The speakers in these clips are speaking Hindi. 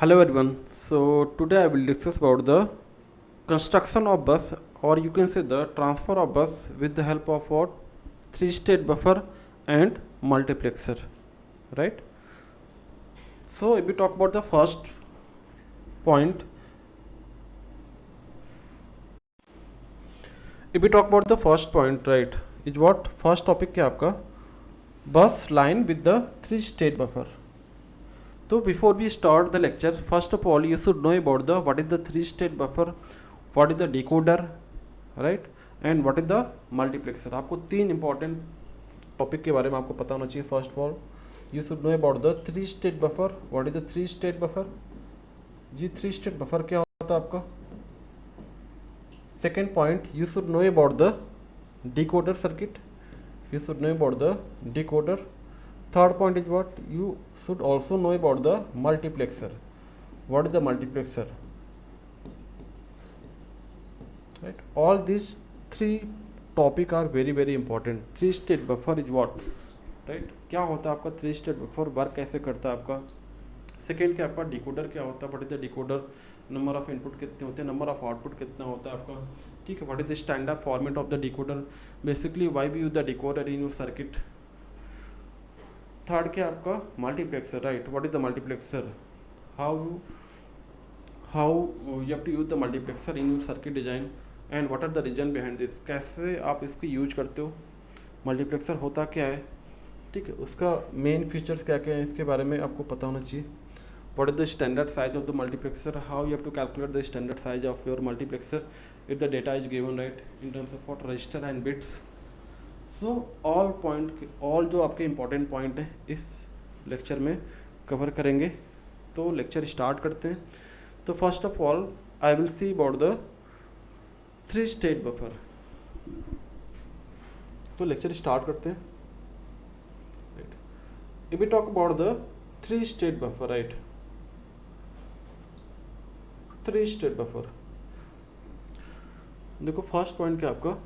Hello everyone. So today I will discuss about the construction of bus, or you can say the transfer of bus with the help of what, three state buffer and multiplexer, right? So if we talk about the first point, right, is what first topic क्या आपका bus line with the three state buffer. So before we start the lecture, first of all you should know about the what is the three state buffer, what is the decoder, right, and what is the multiplexer. आपको तीन important topic के बारे में आपको पता होना चाहिए. First of all you should know about the three state buffer. What is the three state buffer? Ji three state buffer क्या होता है आपका. Second point, you should know about the decoder circuit. You should know about the decoder. Third point is what, you should also know about the multiplexer. What is the multiplexer? Right, all these three topic are very important. Three state buffer is what, right, क्या होता है आपका थ्री स्टेट बफर, वर्क कैसे करता है आपका. सेकेंड क्या आपका डिकोडर क्या होता है, what is the decoder, number of input कितने होते हैं, नंबर ऑफ आउटपुट कितना होता है आपका, ठीक है. What is the standard format of the decoder, basically why we use the decoder in your circuit. Third क्या आपका multiplexer, right, what is the multiplexer, how you have to use the multiplexer in your circuit design, and what are the reason behind this, कैसे आप इसको यूज करते हो, मल्टीप्लेक्सर होता क्या है, ठीक है, उसका मेन फीचर्स क्या क्या है इसके बारे में आपको पता होना चाहिए. What is the standard size of the multiplexer, how you have to calculate the standard size of your multiplexer if the data is given, right, in terms of what register and bits. So all जो आपके important point है इस लेक्चर में कवर करेंगे. तो लेक्चर स्टार्ट करते हैं. तो first of all I will see about the three state buffer. तो लेक्चर स्टार्ट करते हैं. If we talk about the three state buffer, right, three state buffer, देखो फर्स्ट पॉइंट क्या आपका,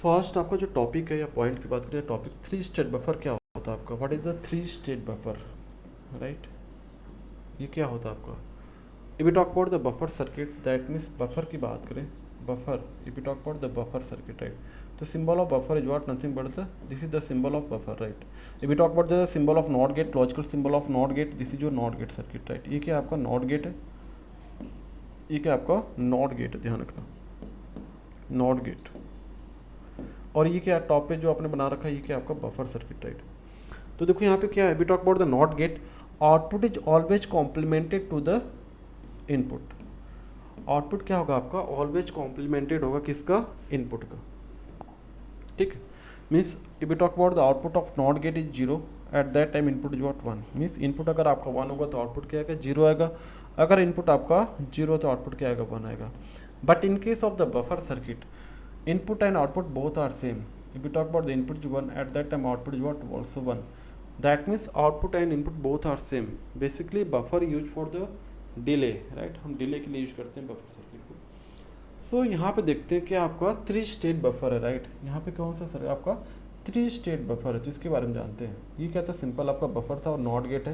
फर्स्ट आपका जो टॉपिक है या पॉइंट की बात करें, टॉपिक थ्री स्टेट बफर क्या होता है आपका, what is the three state buffer, right, ये क्या होता है आपका. If you talk about the buffer circuit, that means buffer की बात करें, buffer, if you talk about the buffer circuit, right, तो symbol of buffer is what, nothing but the, this is the symbol of buffer, right. If you talk about the symbol of not gate, logical symbol of not gate, this is your not gate circuit, right. ये क्या आपका नॉट गेट है, ये क्या आपका नॉट गेट है, ध्यान रखना, नॉट गेट. और ये क्या टॉप पे जो आपने बना रखा है, ये क्या आपका बफर सर्किट, राइट. तो देखो यहाँ पे क्या है, we talk about the not gate, output is always complemented to the input. Output क्या होगा आपका, ऑलवेज कॉम्प्लीमेंटेड होगा किसका, इनपुट का, ठीक. Means if you talk about the output of not gate is zero, eight that time input is what one. Means input अगर आपका वन होगा तो आउटपुट क्या आएगा, जीरो आएगा. अगर इनपुट आपका जीरो तो आउटपुट क्या आएगा, वन आएगा. But in case of the buffer circuit, input and output both are same. If you talk about the input is one, at that time output is what, also one. That means output and input both are same. Basically buffer use for the delay, right, हम डिले के लिए यूज करते हैं बफर सर्किट को. सो यहाँ पे देखते हैं कि आपका थ्री स्टेट बफर है, राइट. यहाँ पे कौन सा सर आपका थ्री स्टेट बफर है, जिसके बारे में जानते हैं. ये क्या था, सिंपल आपका बफर था और नॉट गेट है.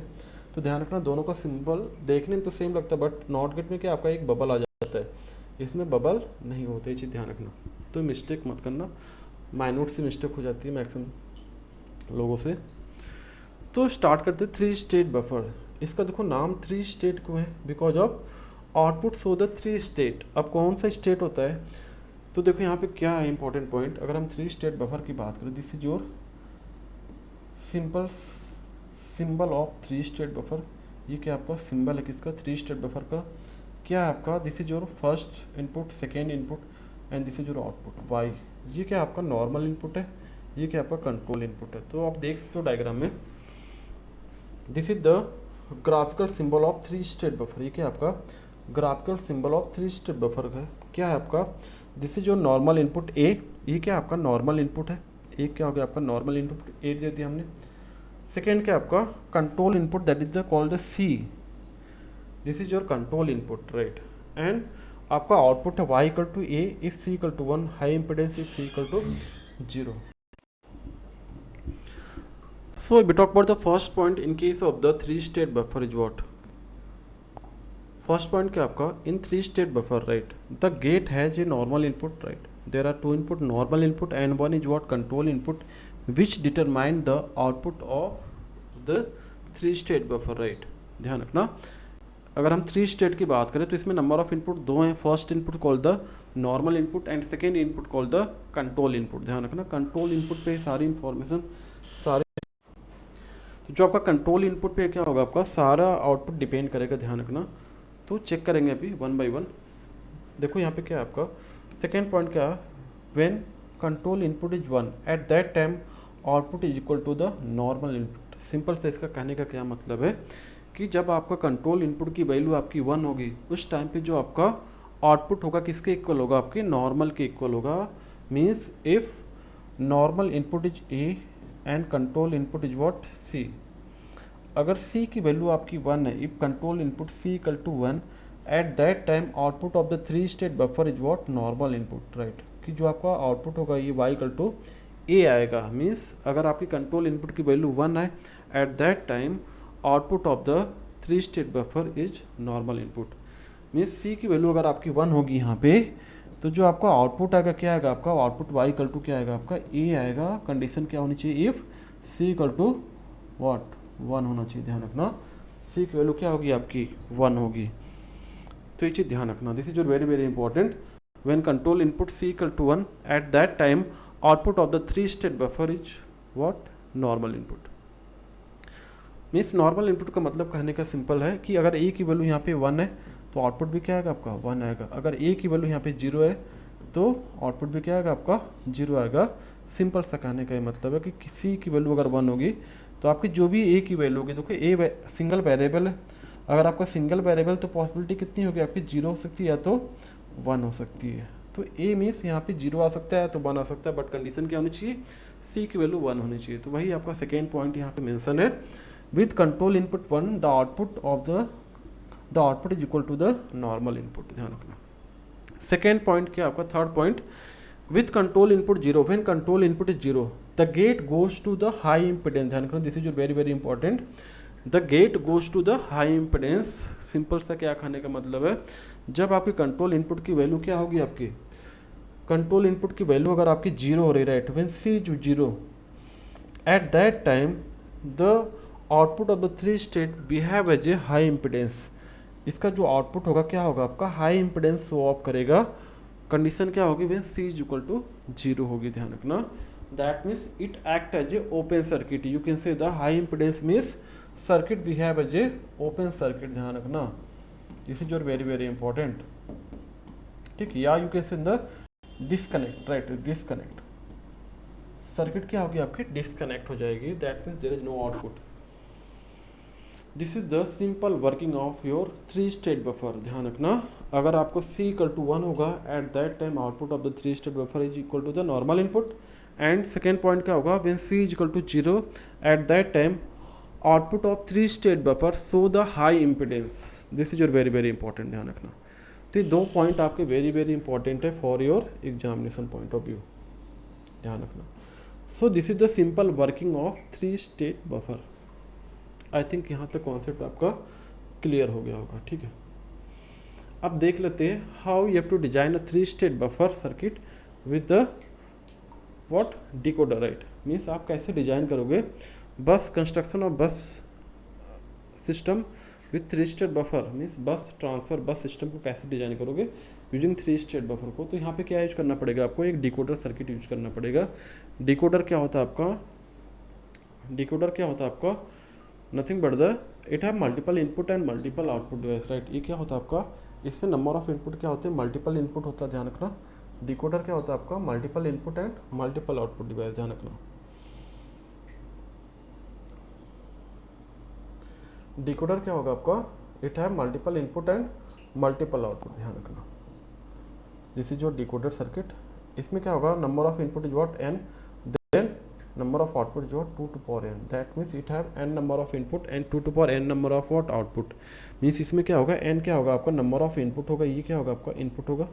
तो ध्यान रखना दोनों का सिंबल देखने में तो सेम लगता है, बट नॉट गेट में क्या आपका एक बबल आ जाता है, इसमें बबल नहीं होते, ये चीज़ ध्यान रखना. तो मिस्टेक मत करना, माइन्यूट सी मिस्टेक हो जाती है मैक्सिमम लोगों से. तो स्टार्ट करते थ्री स्टेट बफर. इसका देखो नाम थ्री स्टेट क्यों है, because of output so the three state. अब कौन सा स्टेट होता है, तो देखो यहाँ पे क्या है इंपॉर्टेंट पॉइंट. अगर हम थ्री स्टेट बफर की बात करें, this is your simple symbol of three state buffer. ये क्या आपका सिंबल है किसका, थ्री स्टेट बफर का. क्या है आपका, this is your first input, second input and this is your output Y. ये क्या आपका नॉर्मल इनपुट है, ये क्या आपका कंट्रोल इनपुट है. तो आप देख सकते हो डायग्राम में, this is the graphical symbol of three state buffer. ये क्या आपका graphical symbol of three state buffer है. क्या है आपका, this is your normal input A. ये क्या आपका नॉर्मल इनपुट है, एक क्या हो गया आपका नॉर्मल इनपुट ए दे दिया हमने. सेकेंड क्या आपका control input, that is the called the C. This is your control input, right. And आपका आउटपुट है y equal to A if c equal to 1, high impedance if c equal to 0. So we talk about the first point in case of the three state buffer is what? First point क्या आपका in three state buffer, right? The gate has a normal input, right? There are two input, normal input, and one is what? Control input, which determine the output of the three state buffer, right? ध्यान रखना, अगर हम थ्री स्टेट की बात करें तो इसमें नंबर ऑफ इनपुट दो हैं. First input called the normal input and second input called the control input. ध्यान रखना, कंट्रोल इनपुट पे सारी इंफॉर्मेशन सारे, तो जो आपका कंट्रोल इनपुट पे क्या होगा, आपका सारा आउटपुट डिपेंड करेगा. ध्यान रखना, तो चेक करेंगे अभी वन बाय वन. देखो यहाँ पे क्या है आपका सेकेंड पॉइंट क्या है, when control input is 1 at that time output is equal to the normal input. Simple से इसका कहने का क्या मतलब है कि जब आपका कंट्रोल इनपुट की वैल्यू आपकी 1 होगी उस टाइम पे जो आपका आउटपुट होगा किसके इक्वल होगा, आपके नॉर्मल के इक्वल होगा. Means if normal input is A and control input is what C. अगर सी की वैल्यू आपकी 1 है, if control input C equal to 1 at that time output of the three state buffer is what normal input, right. कि जो आपका आउटपुट होगा ये y इक्वल टू ए आएगा. मीन्स अगर आपकी कंट्रोल इनपुट की वैल्यू 1 है at that time output of the three state buffer is normal input. Means C की वैल्यू अगर आपकी 1 होगी यहाँ पे, तो जो आपका आउटपुट आएगा क्या आएगा, आपका आउटपुट y इक्वल टू क्या आएगा, आपका ए आएगा. कंडीशन क्या होनी चाहिए, if C equal to what 1 होना चाहिए. ध्यान रखना, सी की वैल्यू क्या होगी, आपकी 1 होगी. तो ये चीज़ ध्यान रखना, this is very very important. When control input C equal to 1 at that time output of the three state buffer is what normal input. Means normal input का मतलब कहने का सिंपल है कि अगर ए की वैल्यू यहाँ पे 1 है तो आउटपुट भी क्या आएगा, आपका 1 आएगा. अगर ए की वैल्यू यहाँ पे 0 है तो आउटपुट भी क्या आएगा, आपका 0 आएगा. सिंपल सा कहने का ये मतलब है कि किसी की वैल्यू अगर 1 होगी तो आपकी जो भी ए की वैल्यू होगी, देखो ए सिंगल वेरिएबल है. अगर आपका सिंगल वेरिएबल तो पॉसिबिलिटी कितनी होगी, आपकी 0 हो सकती है या तो 1 हो सकती है. तो ए मीन्स यहाँ पे 0 आ सकता है तो 1 आ सकता है, बट कंडीशन क्या होनी चाहिए, सी की वैल्यू 1 होनी चाहिए. तो वही आपका सेकेंड पॉइंट यहाँ पे मेंशन है. With control input 1 the output is equal to the normal input. ध्यान रखना. सेकेंड पॉइंट क्या आपका third point, with control input 0 when control input is 0 the gate goes to the high impedance. ध्यान रखना, this is very very important. the gate goes to the high impedance. Simple सा क्या कहने का मतलब है, जब आपकी कंट्रोल इनपुट की वैल्यू क्या होगी, आपकी कंट्रोल इनपुट की वैल्यू अगर आपकी 0 हो रही है, right, when c is 0 at that time the output of the three state behave as a high impedance. इसका जो आउटपुट होगा क्या होगा, आपका हाई इम्पिडेंस शो ऑफ करेगा. कंडीशन क्या होगी, when C is equal to 0 होगी. ध्यान रखना, that means it act as a open circuit. You can say the high impedance means circuit behave as a open circuit. ध्यान रखना, this is your very very important. ठीक है, या you can say the disconnect, right, disconnect. Circuit क्या होगी, आपकी डिस्कनेक्ट हो जाएगी. That means there is no output. This is the simple working of your three state buffer. ध्यान रखना, अगर आपको c इक्वल टू 1 होगा at that time output of the three state buffer is equal to the normal input. And second point क्या होगा, when c is equal to 0 at that time output of three state buffer so the high impedance. This is your very very important. ध्यान रखना, तो ये दो पॉइंट आपके वेरी वेरी इंपॉर्टेंट है for your examination point of view. ध्यान रखना. So this is the simple working of three state buffer. I think यहाँ तक कॉन्सेप्ट आपका क्लियर हो गया होगा. ठीक है, अब देख लेते हैं how you have to design a three state buffer circuit with the what decoder, right. Means आप कैसे डिजाइन करोगे bus construction of bus system with three state buffer. Means bus transfer bus system को कैसे डिजाइन करोगे यूजिंग थ्री स्टेट बफर को. तो यहाँ पे क्या यूज करना पड़ेगा, आपको एक डिकोडर सर्किट यूज करना पड़ेगा. डिकोडर क्या होता है आपका, डिकोडर क्या होता है आपका, nothing but the it have multiple input and multiple output device, right. ये क्या होता है आपका, इसमें नंबर ऑफ इनपुट क्या होते हैं, मल्टीपल इनपुट होता है. ध्यान रखना, डिकोडर क्या होता है आपका, multiple input and multiple output device. ध्यान रखना, डिकोडर क्या होगा आपका, it have multiple input and multiple output. ध्यान रखना, this is your decoder circuit. इसमें क्या होगा, number of input is what n, then number of output is what 2 to power n, that means it have n number of input and 2 to power n number of what output, means इसमें क्या होगा n क्या होगा आपका number of input होगा, ये क्या होगा आपका input होगा,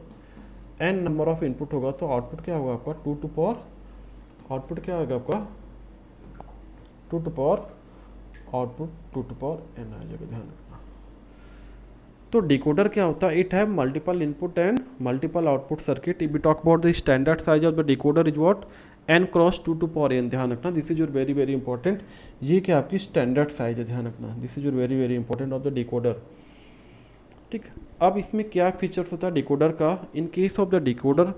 n number of input होगा तो output क्या होगा आपका 2 to power, output क्या होगा आपका 2 to power output 2 to power n आ जाएगा, ध्यान रखना। तो डिकोडर क्या होता है, it have multiple input and multiple output circuit. If we talk about the standard size of the decoder is what n cross 2 to power n, ध्यान रखना, this is your very very important, ये क्या आपकी स्टैंडर्ड साइज है, ध्यान रखना, this is your very very important of the decoder. ठीक, अब इसमें क्या फीचर्स होता है डिकोडर का, in case of the decoder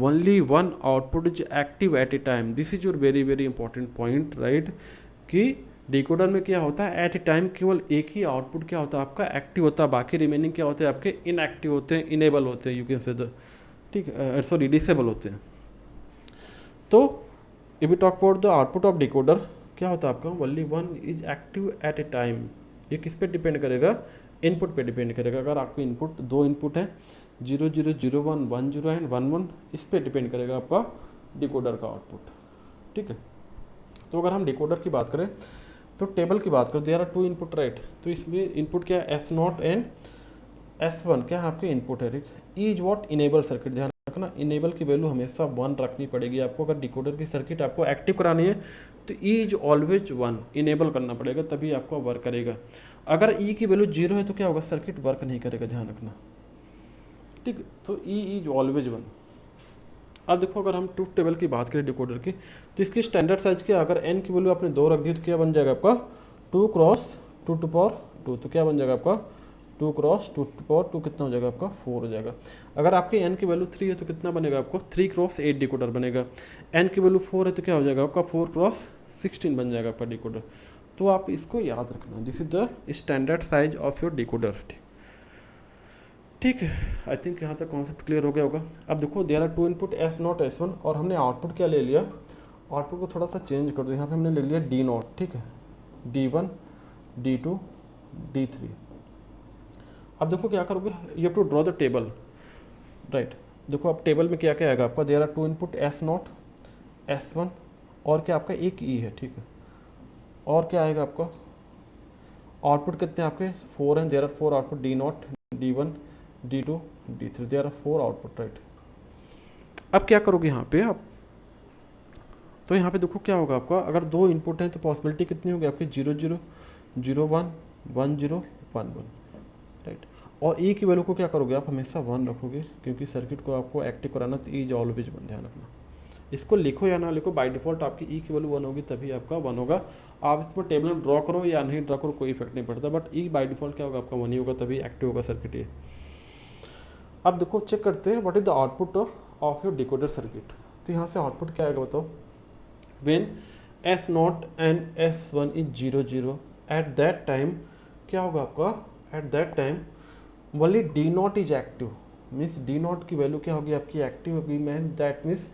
only one output is active at a time, this is your very very important point, right, कि डिकोडर में क्या होता है एट ए टाइम केवल एक ही आउटपुट क्या होता है आपका एक्टिव होता है, बाकी रिमेनिंग क्या होते हैं आपके इनएक्टिव होते हैं, इनेबल होते हैं, यू कैन से द, ठीक, सॉरी डिसेबल होते हैं। तो if you talk about the output of decoder क्या होता है आपका only one is active at a time, ये किस पे डिपेंड करेगा, इनपुट पे डिपेंड करेगा। अगर आपको इनपुट दो इनपुट है 0 0 0 1 1 0 एंड 1 1, इस पे डिपेंड करेगा आपका डिकोडर का आउटपुट। ठीक है, तो अगर हम डिकोडर की बात करें तो टेबल की बात करें, देयर आर 2 इनपुट, राइट, तो इसमें इनपुट क्या है S0 एंड S1 क्या है आपके इनपुट है, ठीक, इज व्हाट इनेबल सर्किट, ध्यान रखना, इनेबल की वैल्यू हमेशा 1 रखनी पड़ेगी आपको। अगर डिकोडर की सर्किट आपको एक्टिव करानी है तो इज ऑलवेज 1 इनेबल करना पड़ेगा, तभी आपको वर्क करेगा। अगर ई की वैल्यू 0 है तो क्या होगा, सर्किट वर्क नहीं करेगा, ध्यान रखना। ठीक, तो ई इज ऑलवेज 1। अब देखो अगर हम ट्रूथ टेबल की बात करें डिकोडर की, तो इसकी स्टैंडर्ड साइज क्या, अगर n की वैल्यू आपने 2 रख दी तो क्या बन जाएगा आपका 2 क्रॉस 2 टू पावर 2, तो क्या बन जाएगा आपका 2 क्रॉस 2 टू पावर 2, कितना हो जाएगा आपका 4 हो जाएगा। अगर आपके n की वैल्यू 3 है तो कितना बनेगा आपको 3 क्रॉस 8 डिकोडर बनेगा। n की वैल्यू 4 है तो क्या हो जाएगा आपका 4 क्रॉस 16 बन जाएगा आपका डिकोडर। तो आप इसको याद रखना, this is the standard size of your decoder. ठीक है, आई थिंक यहाँ तक कॉन्सेप्ट क्लियर हो गया होगा। अब देखो there are 2 input S0 S1 और हमने आउटपुट क्या ले लिया, आउटपुट को थोड़ा सा चेंज कर दो, यहाँ पे हमने ले लिया D0, ठीक है, D1 D2 D3। अब देखो क्या करोगे, you have to draw the table, right. देखो अब टेबल में क्या क्या आएगा आपका, there are 2 input S0 S1 और क्या आपका एक E है, ठीक है, और क्या आएगा आपका आउटपुट कितने आपके 4 हैं, there are 4 output D0 D1 D2 D3, there are 4 output, right. अब क्या करोगे यहाँ पे आप, तो यहाँ पे देखो क्या होगा आपका, अगर 2 इनपुट हैं तो पॉसिबिलिटी कितनी होगी आपकी 0 0 0 1 1 0 1 1, राइट। और ई की वैल्यू को क्या करोगे आप हमेशा 1 रखोगे, क्योंकि सर्किट को आपको एक्टिव कराना तो ई इज ऑलवेज 1, ध्यान रखना। इसको लिखो या ना लिखो, बाय डिफॉल्ट आपकी ई की वैल्यू 1 होगी तभी आपका 1 होगा। आप इसमें टेबल में ड्रॉ करो या नहीं ड्रॉ करो कोई इफेक्ट नहीं पड़ता, बट ई बाय डिफॉल्ट क्या होगा आपका 1 ही होगा, तभी एक्टिव होगा सर्किट ये। अब देखो चेक करते हैं what is the output of your decoder circuit. तो यहाँ से आउटपुट क्या आएगा बताओ, when S0 and S1 is 0 0 at that time क्या होगा आपका, eight that time only D0 is active, means D0 की वैल्यू क्या होगी आपकी एक्टिव होगी, man that means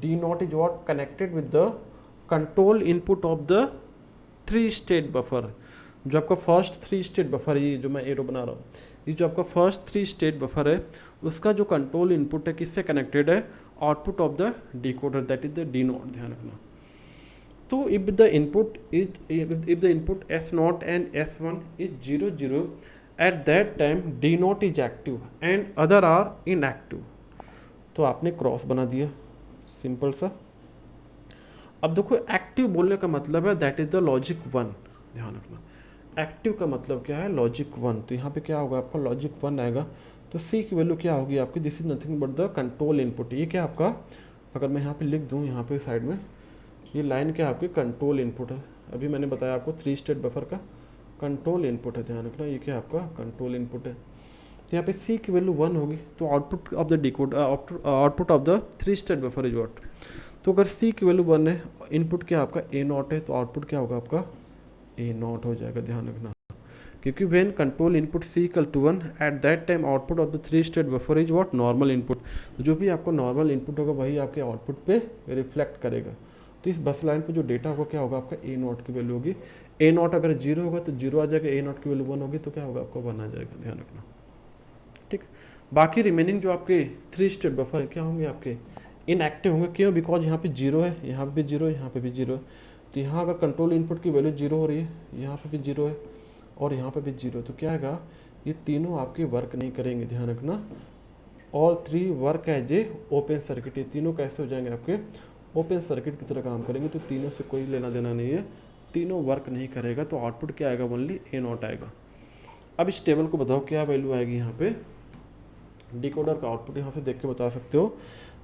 D0 is what connected with the control input of the 3 state buffer. जो आपका फर्स्ट 3 स्टेट बफर, ये जो मैं एरो बना रहा हूँ, ये जो आपका फर्स्ट 3 स्टेट बफर है उसका जो कंट्रोल इनपुट है किससे कनेक्टेड है, output of the decoder, that is the D0, ध्यान रखना। तो if the input S0 and S1 is 0 0 at that time D0 is active and other are inactive, तो आपने क्रॉस बना दिया, सिंपल सा। अब देखो एक्टिव बोलने का मतलब है दैट इज द लॉजिक 1, ध्यान रखना। एक्टिव का मतलब क्या है, लॉजिक 1, तो यहाँ पे क्या होगा आपका लॉजिक 1 आएगा, तो सी की वैल्यू क्या होगी आपकी, this is nothing but the control input. ये क्या आपका, अगर मैं यहाँ पे लिख दूँ यहाँ पे साइड में, ये लाइन क्या आपकी कंट्रोल इनपुट है। अभी मैंने बताया आपको 3 स्टेट बफर का कंट्रोल इनपुट है, ध्यान रखना, ये क्या आपका कंट्रोल इनपुट है। तो यहाँ पे सी की वैल्यू 1 होगी, तो output of the decode output of the 3 state buffer is what. तो अगर सी की वैल्यू 1 है, इनपुट क्या आपका A0 है, तो आउटपुट क्या होगा आपका A0 हो जाएगा, ध्यान रखना। क्योंकि when control input C equal to 1 at that time output of the 3 state buffer is what normal input. तो जो भी आपको नॉर्मल इनपुट होगा वही आपके आउटपुट पे रिफ्लेक्ट करेगा। तो इस बस लाइन पे जो डेटा होगा क्या होगा आपका A0 की वैल्यू होगी। A0 अगर 0 होगा तो 0 आ जाएगा, A0 की वैल्यू 1 होगी तो क्या होगा आपका 1 आ जाएगा, ध्यान रखना। ठीक, बाकी रिमेनिंग जो आपके 3 स्टेट बफर क्या होंगे आपके इनएक्टिव होंगे, क्यों? बिकॉज यहाँ पे जीरो है, यहाँ पे भी जीरो है, यहाँ पे भी जीरो है। तो यहाँ अगर कंट्रोल इनपुट की वैल्यू जीरो हो रही है, यहाँ पे भी जीरो है और यहाँ पे भी जीरो है, तो क्या आएगा? ये तीनों आपके वर्क नहीं करेंगे, ध्यान रखना। All three work as a open circuit, ये तीनों कैसे हो जाएंगे? आपके ओपन सर्किट की तरह काम करेंगे। तो तीनों से कोई लेना देना नहीं है, तीनों वर्क नहीं करेगा, तो आउटपुट क्या आएगा? ओनली ए नॉट आएगा। अब इस टेबल को बताओ क्या वैल्यू आएगी यहाँ पे? डिकोडर का आउटपुट यहाँ से देख के बता सकते हो।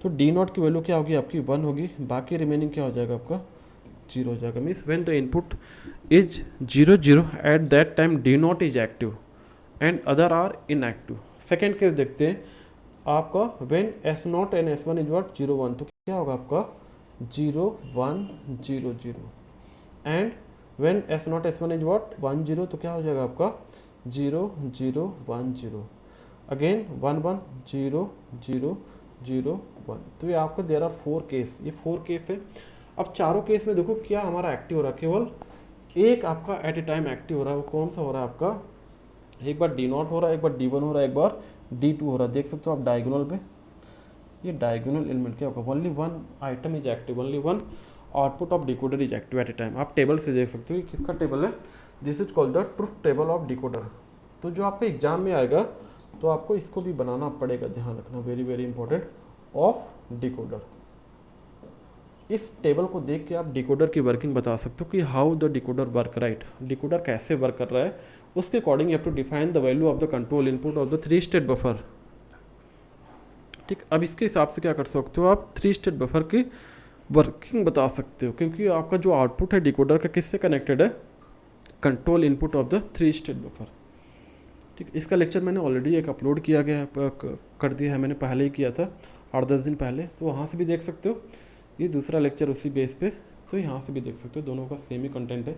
तो डी नॉट की वैल्यू क्या होगी? आपकी 1 होगी, बाकी रिमेनिंग क्या हो जाएगा? आपका 0 हो जाएगा। Means when the input is 0 0 at that time D not is active and other are inactive. Second case देखते हैं आपका, when S not and S one is what 0 1, तो क्या होगा आपका? 0 1 0 0 and when S not S one is what 1 0, तो क्या हो जाएगा आपका? 0 0 1 0 अगेन 1 1 0 0 0 1। तो ये आपका देयर आर 4 केस, ये 4 केस है। अब चारों केस में देखो क्या हमारा एक्टिव हो रहा है? केवल एक आपका एट ए टाइम एक्टिव हो रहा है। वो कौन सा हो रहा है आपका? एक बार डी नॉट हो रहा है, एक बार डी वन हो रहा है, एक बार डी टू हो रहा है। देख सकते हो आप डायगोनल पे, ये डायगोनल एलिमेंट क्या होगा? Only one item is active, only one output of decoder is active at a time. आप टेबल से देख सकते हो, किसका टेबल है? This is called the truth table of decoder. तो जो आपके एग्जाम में आएगा तो आपको इसको भी बनाना पड़ेगा, ध्यान रखना, very very important, of decoder. इस टेबल को देख के आप डिकोडर की वर्किंग बता सकते हो कि how the decoder work, right? Decoder कैसे वर्क कर रहा है, उसके according you have to define the value of the control input of the 3 state buffer. ठीक, अब इसके हिसाब से क्या कर सकते हो आप? 3 स्टेट बफर की वर्किंग बता सकते हो, क्योंकि आपका जो आउटपुट है डिकोडर का किससे कनेक्टेड है? Control input of the 3 state buffer. ठीक, इसका लेक्चर मैंने ऑलरेडी एक अपलोड किया गया कर दिया है, मैंने पहले ही किया था 8-10 दिन पहले, तो वहाँ से भी देख सकते हो। ये दूसरा लेक्चर उसी बेस पे, तो यहाँ से भी देख सकते हो, दोनों का सेम ही कंटेंट है।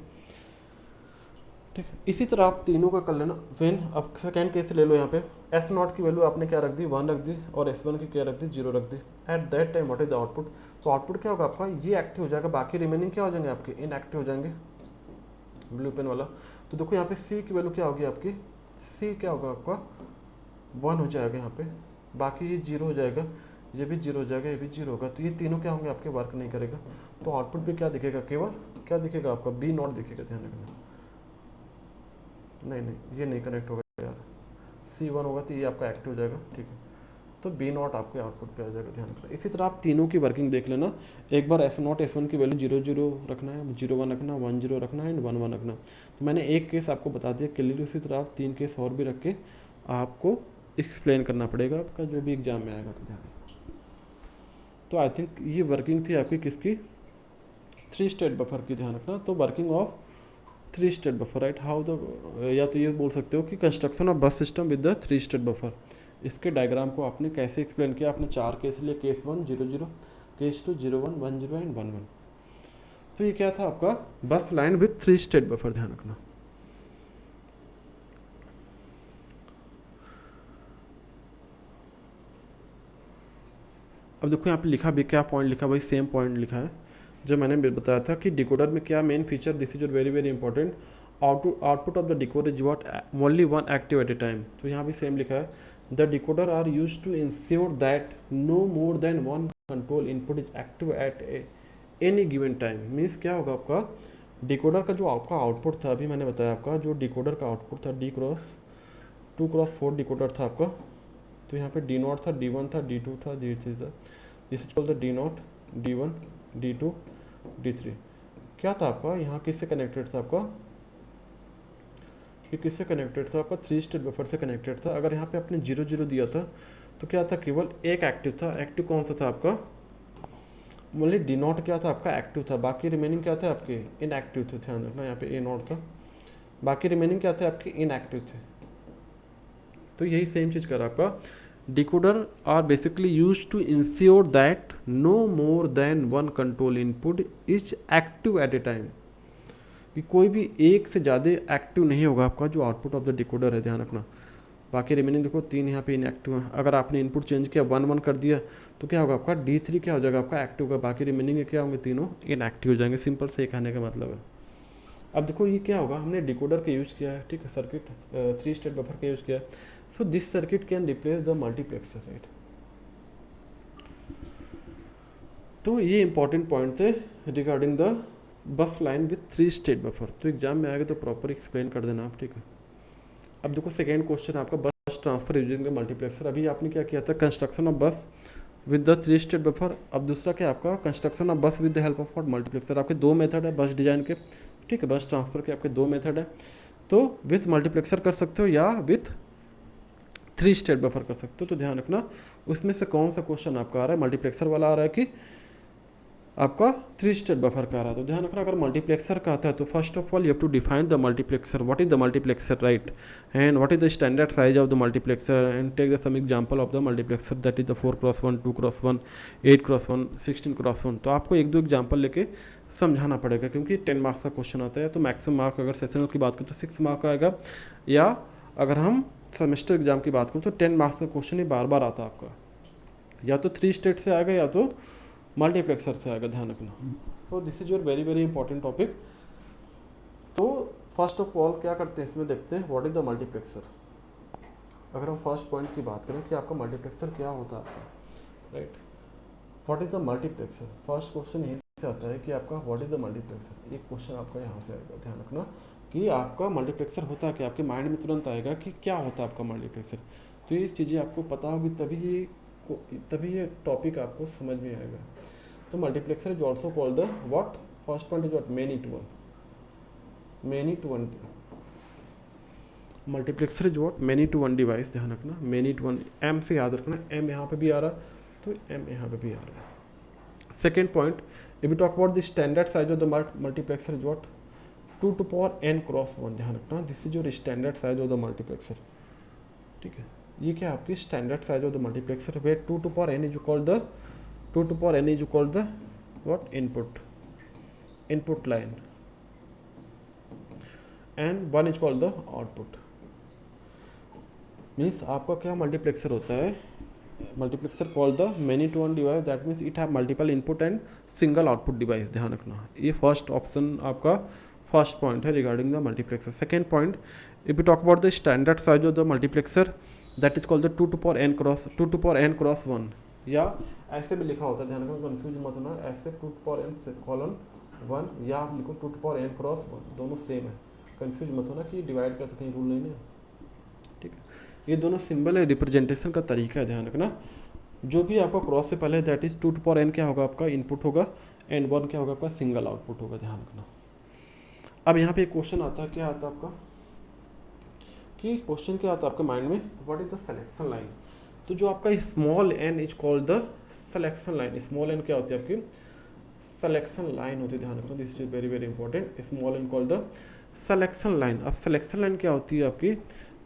ठीक, इसी तरह आप तीनों का कर लेना। व्हेन अब सेकेंड केस ले लो, यहाँ पे एस नॉट की वैल्यू आपने क्या रख दी? 1 रख दी, और एस वन की क्या रख दी? 0 रख दी। At that time what is the output? तो आउटपुट क्या होगा आपका? ये एक्टिव हो जाएगा, बाकी रिमेनिंग क्या हो जाएंगे? आपके इनएक्टिव हो जाएंगे, ब्लू पेन वाला। तो देखो यहाँ पे सी की वैल्यू क्या होगी आपकी? सी क्या होगा आपका? 1 हो जाएगा यहाँ पे, बाकी ये 0 हो जाएगा, ये भी 0 हो जाएगा, ये भी 0 होगा। तो ये तीनों क्या होंगे? आपके वर्क नहीं करेगा। तो आउटपुट पे क्या दिखेगा? केवल क्या दिखेगा आपका? बी नॉट दिखेगा, ध्यान रखना। नहीं नहीं, ये नहीं कनेक्ट होगा यार, C1 होगा तो ये आपका एक्टिव हो जाएगा। ठीक है, तो बी नॉट आपके आउटपुट पे आ जाएगा, ध्यान रखना। इसी तरह आप तीनों की वर्किंग देख लेना। एक बार एस नॉट एस वन की वैल्यू 0 0 रखना है, 0 1 रखना, 1 0 रखना है, एंड 1 1 रखना। तो मैंने एक केस आपको बता दिया क्लियर। उसी तरह आप 3 केस और भी रख के आपको एक्सप्लेन करना पड़ेगा आपका जो भी एग्जाम में आएगा, तो ध्यान। तो आई थिंक ये वर्किंग थी आपकी किसकी? 3 स्टेट बफर की, ध्यान रखना। तो working of 3 state buffer, right? How the, या तो ये बोल सकते हो कि construction of bus system with the 3 state buffer. इसके डायग्राम को आपने कैसे एक्सप्लेन किया? आपने 4 केस लिए, केस 1 0 0, केस 2 0 1 1 0 एंड 1 1। तो ये क्या था आपका? बस लाइन विद 3 स्टेट बफर, ध्यान रखना। अब देखो यहाँ पे लिखा भी क्या पॉइंट लिखा? भाई सेम पॉइंट लिखा है जो मैंने बताया था कि डिकोडर में क्या main feature, this is very very important, output of the decoder is what? Only one active at a time. तो यहाँ भी सेम लिखा है, the decoder are use to ensure that no more than one control input is active at any given time. Means क्या होगा आपका? डिकोडर का जो आपका आउटपुट था, अभी मैंने बताया आपका जो डिकोडर का आउटपुट था, D2x4 डिकोडर था आपका। तो यहाँ पे D0 था, D1 था, D2 था, D3 था। This is called the D0, D1, D2, D3। क्या था आपका? यहाँ किससे कनेक्टेड था आपका? ये किससे कनेक्टेड था आपका? 3 स्टेट बफर से कनेक्टेड था। अगर यहाँ पे आपने 0 0 दिया था तो क्या था? केवल एक एक्टिव था। एक्टिव कौन सा था आपका? मतलब D0 क्या था आपका? एक्टिव था, बाकी रिमेनिंग क्या था आपके? इनएक्टिव थे। ध्यान रखना, यहाँ पे A0 था, बाकी रिमेनिंग क्या थे आपके? इनएक्टिव थे। तो यही सेम चीज़ कर आपका। Decoder are basically used to ensure that no more than one control input is active at a time। कि कोई भी एक से ज़्यादा एक्टिव नहीं होगा आपका जो आउटपुट ऑफ द डिकोडर है, ध्यान रखना। बाकी रिमेनिंग देखो 3 यहाँ पे इनएक्टिव है। अगर आपने इनपुट चेंज किया 1 1 कर दिया तो क्या होगा आपका? D3 क्या हो जाएगा आपका? एक्टिव होगा। बाकी रिमेनिंग क्या होंगे? तीनों इनएक्टिव हो जाएंगे। सिंपल से कहने का मतलब है। अब देखो ये क्या होगा? हमने डिकोडर का यूज़ किया है, ठीक है, सर्किट 3 स्टेट बफर का यूज़ किया है। So this circuit can replace the multiplexer, right? तो ये इंपॉर्टेंट पॉइंट थे regarding the bus line with 3 state buffer. तो एग्जाम में आएगा तो प्रॉपर एक्सप्लेन कर देना आप, ठीक है। अब देखो सेकेंड क्वेश्चन आपका बस ट्रांसफर यूजिंग द मल्टीप्लेक्सर। अभी आपने क्या किया था, कंस्ट्रक्शन ऑफ बस विद द 3 स्टेट बफर। अब दूसरा क्या आपका कंस्ट्रक्शन ऑफ बस with the help of multiplexer. आपके 2 मेथड है बस डिजाइन के, ठीक है। बस ट्रांसफर के आपके 2 मेथड है, तो विथ मल्टीप्लेक्सर कर सकते हो या विथ 3 स्टेट बफर कर सकते हो। तो ध्यान रखना उसमें से कौन सा क्वेश्चन आपका आ रहा है, मल्टीप्लेक्सर वाला आ रहा है कि आपका 3 स्टेट बफर का आ रहा है। तो ध्यान रखना अगर मल्टीप्लेक्सर का आता है तो first of all you have to define the multiplexer, what is the multiplexer, right, and what is the standard size of the multiplexer, and take the some example of the multiplexer that is the 4x1, 2x1, 8x1, 16x1। तो आपको एक दो एग्जांपल लेके समझाना पड़ेगा क्योंकि 10 मार्क्स का क्वेश्चन आता है। तो मैक्सिमम मार्क अगर सेशनल की बात करें तो 6 मार्क आएगा, या अगर हम सेमेस्टर एग्जाम की बात करें तो 10 मार्क्स का क्वेश्चन ही बार बार आता है आपका, या तो 3 स्टेट से आएगा या तो मल्टीप्लेक्सर से आएगा, ध्यान रखना। So this is your very very important topic. तो फर्स्ट ऑफ ऑल क्या करते हैं इसमें देखते हैं व्हाट इज द मल्टीप्लेक्सर। अगर हम फर्स्ट पॉइंट की बात करें कि आपका मल्टीप्लेक्सर क्या होता है आपका, right, what is the multiplexer. First question यहीं से आता है कि आपका व्हाट इज द मल्टीप्लेक्सर। एक क्वेश्चन आपका यहाँ से आएगा, ध्यान रखना कि आपका मल्टीप्लेक्सर होता है क्या, आपके माइंड में तुरंत आएगा कि क्या होता है आपका मल्टीप्लेक्सर। तो ये चीज़ें आपको पता होगी तभी ये टॉपिक आपको समझ में आएगा। तो multiplexer is also called the what, first point is what, many to one multiplexer is what, many to one device. ध्यान रखना मेनी टू वन, एम से याद रखना, एम यहाँ पे भी आ रहा तो एम यहाँ पे भी आ रहा है। Second point, if you talk about the standard size of the multiplexer is what, 2 to power n cross 1। ध्यान रखना this is your standard size of the multiplexer, ठीक है। ये क्या आपकी standard size of the multiplexer, where 2 to power n is called the 2 to power n is called the what, input line, and 1 is called the output। Means आपका क्या मल्टीप्लेक्सर होता है, multiplexer called the many to one device, that means it have multiple input and single output device. ध्यान रखना ये फर्स्ट ऑप्शन आपका फर्स्ट पॉइंट है regarding the multiplexer. Second point, if you talk about the standard size of the multiplexer that is called the 2 to power n cross 1, या ऐसे भी लिखा होता है, ध्यान रखना कंफ्यूज मत होना, ऐसे 2 to power n कॉलन 1, या आप लिखो 2 to power n क्रॉस 1, दोनों सेम है, कंफ्यूज मत होना कि डिवाइड का तो कहीं रूल नहीं है, ठीक है। ये दोनों सिंबल है, रिप्रेजेंटेशन का तरीका है, ध्यान रखना। जो भी आपका क्रॉस से पहले है that is 2 to power n क्या होगा आपका इनपुट होगा, एंड 1 क्या होगा आपका सिंगल आउटपुट होगा, ध्यान रखना। अब यहाँ पे एक क्वेश्चन आता है, क्या आता है आपका कि क्वेश्चन क्या आता है आपके माइंड में, what is the selection line. तो जो आपका small n is called the selection line. Small n क्या होती है आपकी सिलेक्शन लाइन होती है, ध्यान रखना this is very very important. Small n called the selection line. अब सिलेक्शन लाइन क्या होती है आपकी,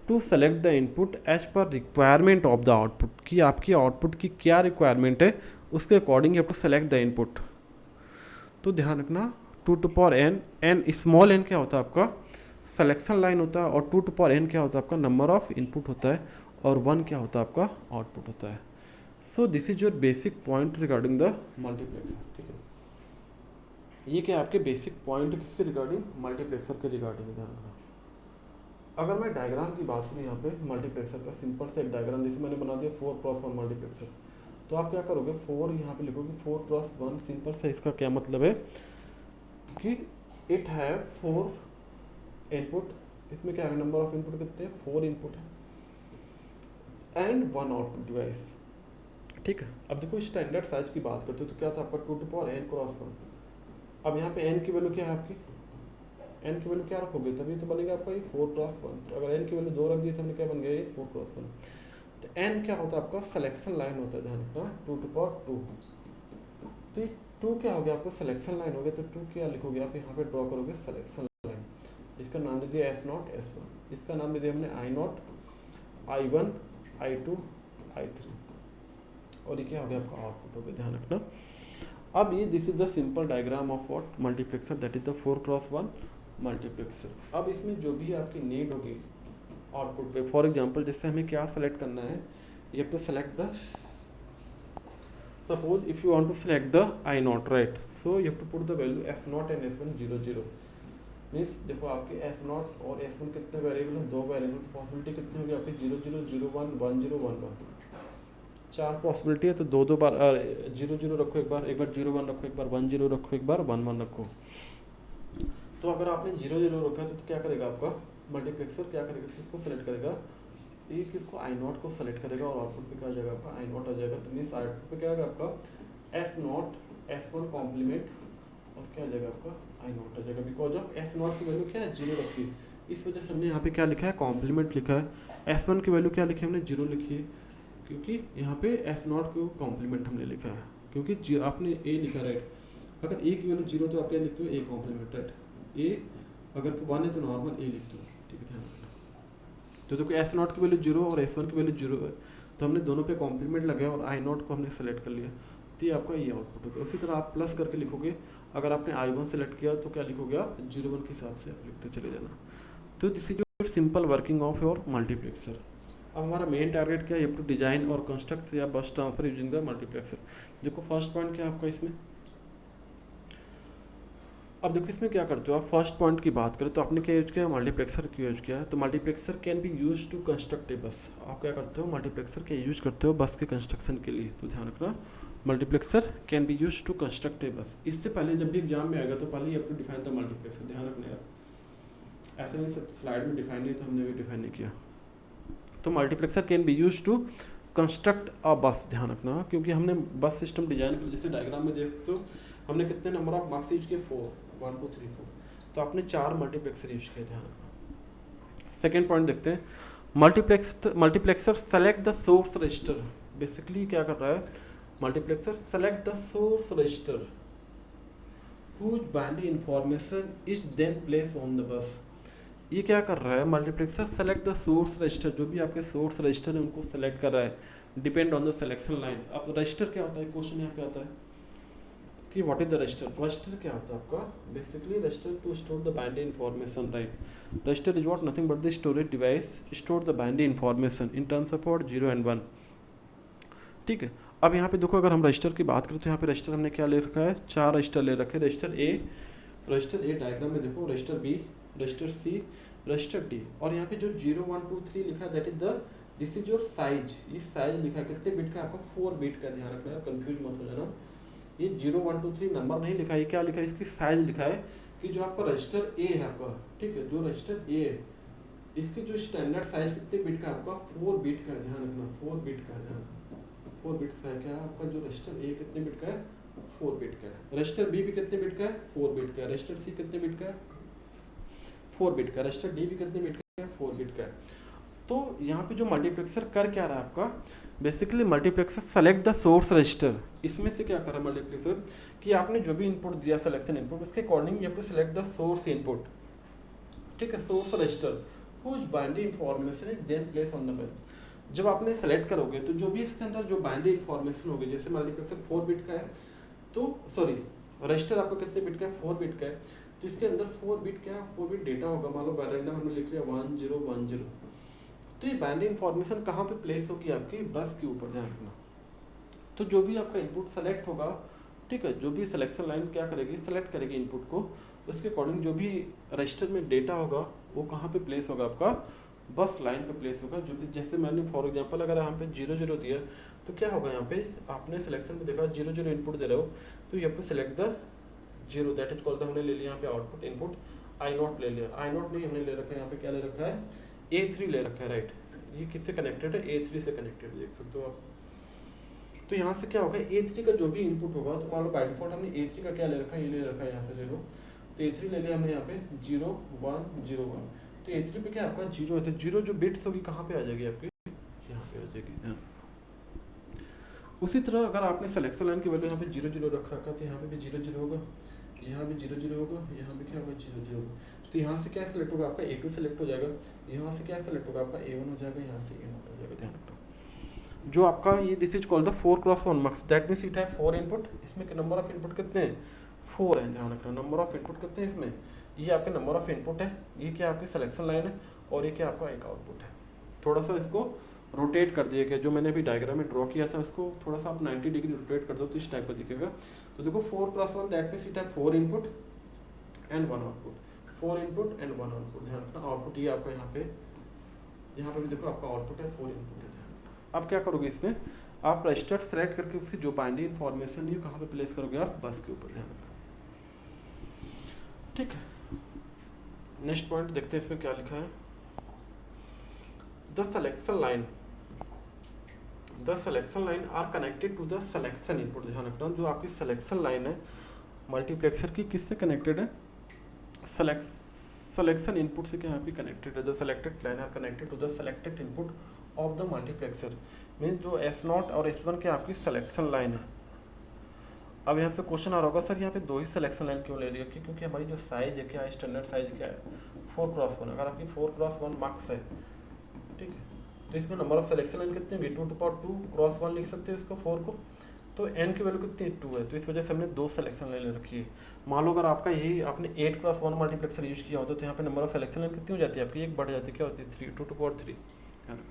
to select the input as per requirement of the output, कि आपकी आउटपुट की क्या रिक्वायरमेंट है उसके according you have to select the input. तो ध्यान रखना 2 to power n, n small n क्या होता है आपका सिलेक्शन लाइन होता है, और 2 to power n क्या होता है आपका नंबर ऑफ इनपुट होता है, और 1 क्या होता है आपका आउटपुट होता है। सो this is your basic point regarding the multiplexer, ठीक है। ये क्या आपके बेसिक पॉइंट किसके रिगार्डिंग, मल्टीप्लेक्सर के रिगार्डिंग, ध्यान रखना। अगर मैं डायग्राम की बात करूँ यहाँ पे मल्टीप्लेक्सर का, सिंपल से एक डायग्राम जैसे मैंने बना दिया 4x1 मल्टीप्लेक्सर, तो आप क्या करोगे 4 यहाँ पे लिखोगे 4x1। सिंपल से इसका क्या मतलब है कि इट हैव 4 इनपुट, इसमें क्या है नंबर ऑफ इनपुट कितने हैं 4 इनपुट है, एंड 1 आउटपुट डिवाइस, ठीक है। अब देखो स्टैंडर्ड साइज की बात करते हो तो क्या था आपका 2 to power n क्रॉस 1। अब यहाँ पे n की वैल्यू क्या है आपकी, n की वैल्यू क्या रखोगे तभी तो बनेगा आपका ये 4x1। तो अगर n की वैल्यू 2 रख दी तो हमने क्या बन गया ये 4x1। तो n क्या होता है आपका सिलेक्शन लाइन होता है, ध्यान रखना 2 to power 2। तो ये 2 क्या हो गया आपका सिलेक्शन लाइन हो गया, तो 2 क्या लिखोगे आप यहाँ पे ड्रॉ करोगे सिलेक्शन लाइन। इसका नाम दे दिया S0 S1, इसका नाम दे दिया हमने I0 I1 I2 I3, और ये क्या हो गया आपका आउटपुट हो गया, ध्यान रखना। अब ये this is the simple diagram of what multiplexer, that is the 4x1 multiplexer. अब इसमें जो भी आपकी नीड होगी आउटपुट पे, फॉर एग्जांपल जैसे हमें क्या सेलेक्ट करना है, you have to select the, suppose if you want to select the I0, right, so you have to put the value S0 and S1 0 0। Means देखो आपके S0 और S1 कितने वेरिएबल हैं, 2 वेरिएबल, तो पॉसिबिलिटी कितनी होगी आपकी 0 0 0 1 1 0 1 1, 4 पॉसिबिलिटी है, तो दो बार 0 0 रखो, एक बार 0 1 रखो, एक बार 1 0 रखो, एक बार 1 1 रखो। तो अगर आपने 0 0 रखा तो क्या करेगा आपका मल्टीप्लेक्सर, क्या करेगा, किसको सेलेक्ट करेगा, ये किसको आई नॉट को सेलेक्ट करेगा और आउटपुट पे क्या आ जाएगा आपका आई नॉट आ जाएगा। तो मीन्स आउटपुट पे क्या आएगा आपका एस नॉट S1 कॉम्प्लीमेंट और क्या आ जाएगा आपका आई नॉट आ जाएगा, बिकॉज ऑफ एस नॉट की वैल्यू क्या है 0 रखी है, इस वजह से हमने यहाँ पे क्या लिखा है कॉम्प्लीमेंट लिखा है। S1 की वैल्यू क्या लिखी है हमने 0 लिखी है, क्योंकि यहाँ पे S नॉट को कॉम्प्लीमेंट हमने लिखा है, क्योंकि आपने ए लिखा राइट, अगर ए की वैल्यू 0 तो आप क्या लिखते हो ए कॉम्प्लीमेंट राइट, ए अगर 1 है तो नॉर्मल ए लिखते हो, ठीक है ध्यान रखना। तो देखो एस नॉट की वैल्यू 0 और S1 की वैल्यू 0 है, तो हमने दोनों पे कॉम्प्लीमेंट लगाया और आई नॉट को हमने सेलेक्ट कर लिया, तो ये आपका ये आउटपुट होगा। उसी तरह आप प्लस करके लिखोगे, अगर आपने I1 सेलेक्ट किया तो क्या लिखोगे आप 0 1 के हिसाब से आप लिखते चले जाना। तो this is your simple working of your multiplexer. अब हमारा मेन टारगेट क्या है, टू डिजाइन और कंस्ट्रक्ट या बस ट्रांसफर यूजिंग द मल्टीप्लेक्सर। देखो फर्स्ट पॉइंट क्या है आपका इसमें, अब देखो इसमें क्या करते हो आप, फर्स्ट पॉइंट की बात करें तो आपने क्या यूज किया, मल्टीप्लेक्सर की यूज किया है। तो multiplexer can be use to construct a bus, आप क्या करते हो मल्टीप्लेक्सर क्या यूज करते हो बस के कंस्ट्रक्शन के लिए, तो ध्यान रखना multiplexer can be use to construct a bus. इससे पहले जब भी एग्जाम में आएगा तो पहले ही आपको डिफाइन द मल्टीप्लेक्सर, ध्यान रखना यार, ऐसा नहीं सब स्लाइड में डिफाइन नहीं तो हमने भी डिफाइन नहीं किया। तो multiplexer can be use to construct a bus, ध्यान रखना, क्योंकि हमने बस सिस्टम डिजाइन कर, जैसे डायग्राम में देखते हो हमने कितने नंबर ऑफ मार्क्स यूज किए 4 1 2 3 4, तो आपने 4 मल्टीप्लेक्सर यूज किए, ध्यान रखना। सेकेंड पॉइंट देखते हैं, multiplexer select the source register. Basically क्या कर रहा है multiplexer, select the source register whose binary information is then placed on the bus। ये क्या कर रहा है multiplexer, select the source register, जो भी आपके सोर्स रजिस्टर है उनको सेलेक्ट कर रहा है, depend on the selection line. अब रजिस्टर क्या होता है, क्वेश्चन यहाँ पे आता है कि what is the register. Register क्या होता है आपका, basically register to store the binary information right. Register is what nothing but the storage device store the binary information in terms of 0 and 1, ठीक है। अब यहाँ पे देखो अगर हम रजिस्टर की बात करें तो यहाँ पे रजिस्टर हमने क्या ले रखा है, 4 रजिस्टर ले रखे हैं, रजिस्टर ए डायग्राम में देखो, रजिस्टर बी, रजिस्टर सी, रजिस्टर डी, और यहाँ पे जो 0 1 2 3 लिखा है that is the this is your size, ये साइज लिखा है कितने बिट का आपका 4 बिट का, ध्यान रखना कंफ्यूज मत हो जाना। ये 0 1 2 3 नंबर नहीं लिखा है, ये क्या लिखा है, इसकी साइज लिखा है कि जो आपका रजिस्टर ए है आपका, ठीक है, जो रजिस्टर ए है इसकी जो स्टैंडर्ड साइज कितने बिट का आपका 4 बिट का, ध्यान रखना 4 बिट का, ध्यान 4 बिट्स का है क्या आपका, जो रजिस्टर ए कितने बिट का है 4 बिट का है, रजिस्टर बी भी कितने बिट का है 4 बिट का है, रजिस्टर सी कितने बिट का है 4 बिट का, रजिस्टर डी भी कितने बिट का है 4 बिट का है। तो यहाँ पे जो मल्टीप्लेक्सर कर क्या रहा है आपका, basically multiplexer select the source register, इसमें से क्या कर रहा है मल्टीप्लेक्सर कि आपने जो भी इनपुट दिया सिलेक्शन इनपुट उसके according you have to select the source input, ठीक है, source register whose binary information is then place on the bus. जब आपने सेलेक्ट करोगे तो जो भी इसके अंदर जो बाइनरी इंफॉर्मेशन होगी, जैसे मल्टीप्लेक्सर 4 बिट का है तो सॉरी रजिस्टर आपको कितने बिट का है 4 बिट का है, तो इसके अंदर 4 बिट क्या है 4 बिट डेटा होगा, मान लो रैंडम हमने लिख लिया 1 0 1 0, तो ये बाइनरी इंफॉर्मेशन कहाँ पे प्लेस होगी आपकी बस के ऊपर, ध्यान रखना। तो जो भी आपका इनपुट सेलेक्ट होगा, ठीक है, जो भी सिलेक्शन लाइन क्या करेगी सेलेक्ट करेगी इनपुट को, उसके अकॉर्डिंग जो भी रजिस्टर में डेटा होगा वो कहाँ पे प्लेस होगा आपका बस लाइन पे प्लेस होगा। जो भी जैसे मैंने फॉर एग्जांपल अगर यहाँ पे 0 0 दिया तो क्या होगा, यहाँ पे आपने सिलेक्शन में देखा 0 0 इनपुट दे रहे हो तो ये पे select the 0 that is called हमने ले लिया यहाँ पे आउटपुट इनपुट आई नॉट ले लिया, आई नॉट नहीं हमने ले रखा है, यहाँ पे क्या ले रखा है A3 ले रखा है राइट। ये किससे कनेक्टेड है A3 से कनेक्टेड, देख सकते हो आप। तो यहाँ से क्या होगा A3 का जो भी इनपुट होगा, तो मान लो बाय डिफॉल्ट हमने A3 का क्या ले रखा है, ये ले रखा है, यहाँ से ले लो, तो A3 ले लिया हमने यहाँ पे 0 1 0 1, तो A3 पे क्या आपका 0 है, तो 0 जो बिट्स होगी कहाँ पे आ जाएगी आपकी, यहाँ पे आ जाएगी। उसी तरह अगर आपने सिलेक्शन लाइन की वैल्यू यहाँ पे 0 0 रख रखा तो यहाँ पे भी 0 0 होगा, यहाँ भी 0 0 होगा, यहाँ पे क्या होगा 0 0 होगा, तो यहाँ से क्या सेलेक्ट होगा आपका A2 सेलेक्ट हो जाएगा, यहाँ से क्या सेलेक्ट होगा आपका A1 हो जाएगा, यहाँ से A0 हो जाएगा, ध्यान रखना। जो आपका ये this is called the 4x1 marks, that means it है 4 इनपुट, इसमें नंबर ऑफ इनपुट कितने हैं 4 हैं, ध्यान रखना। नंबर ऑफ इनपुट कितने हैं इसमें, ये आपके नंबर ऑफ इनपुट है, ये क्या आपकी सिलेक्शन लाइन है और ये क्या आपका एक आउटपुट है। थोड़ा सा इसको रोटेट कर दिया गया, जो मैंने अभी डायग्राम में ड्रॉ किया था उसको थोड़ा सा आप 90 डिग्री रोटेट कर दो तो इस टाइप का दिखेगा। तो देखो 4+1 दैट मीन्स इट है 4 input and 1 output, 4 input and 1 output, ध्यान रखना। आउटपुट ये आपका यहाँ पे भी देखो आपका आउटपुट है 4 इनपुट है, ध्यान रखना। अब क्या करोगे इसमें, आप रजिस्टर सेलेक्ट करके उसकी जो बाइनरी इन्फॉर्मेशन है कहाँ पे प्लेस करोगे आप, बस के ऊपर, ध्यान रखना। ठीक है, नेक्स्ट पॉइंट देखते हैं इसमें क्या लिखा है। The selection line are connected to the selection input. ध्यान रखना, जो आपकी सिलेक्शन लाइन है मल्टीप्लेक्सर की किससे कनेक्टेड है, सिलेक्शन इनपुट से क्या आपकी कनेक्टेड है। The selected line are connected to the selected input of the multiplexer. Mean जो S0 और S1 के आपकी सिलेक्शन लाइन है। अब यहाँ से क्वेश्चन आ रहा होगा, सर यहाँ पे दो ही सिलेक्शन लाइन क्यों ले रही है, क्योंकि हमारी जो साइज है क्या है, स्टैंडर्ड साइज क्या है 4x1। अगर आपकी 4x1 मार्क्स है, ठीक है, तो इसमें नंबर ऑफ सिलेक्शन लाइन कितने, V2/2 × 1 लिख सकते हैं इसको 4 को। तो n की वैल्यू कितनी 2 है, तो इस वजह से हमने दो सिलेक्शन लाइन ले रखी है। मान लो अगर आपका यही आपने 8x1 मल्टीप्लेक्सर यूज किया होता तो यहाँ पे नंबर ऑफ सिलेक्शन लाइन कितनी हो जाती है आपकी, एक बढ़ जाती है, क्या होती है 3, 2/3, है ना।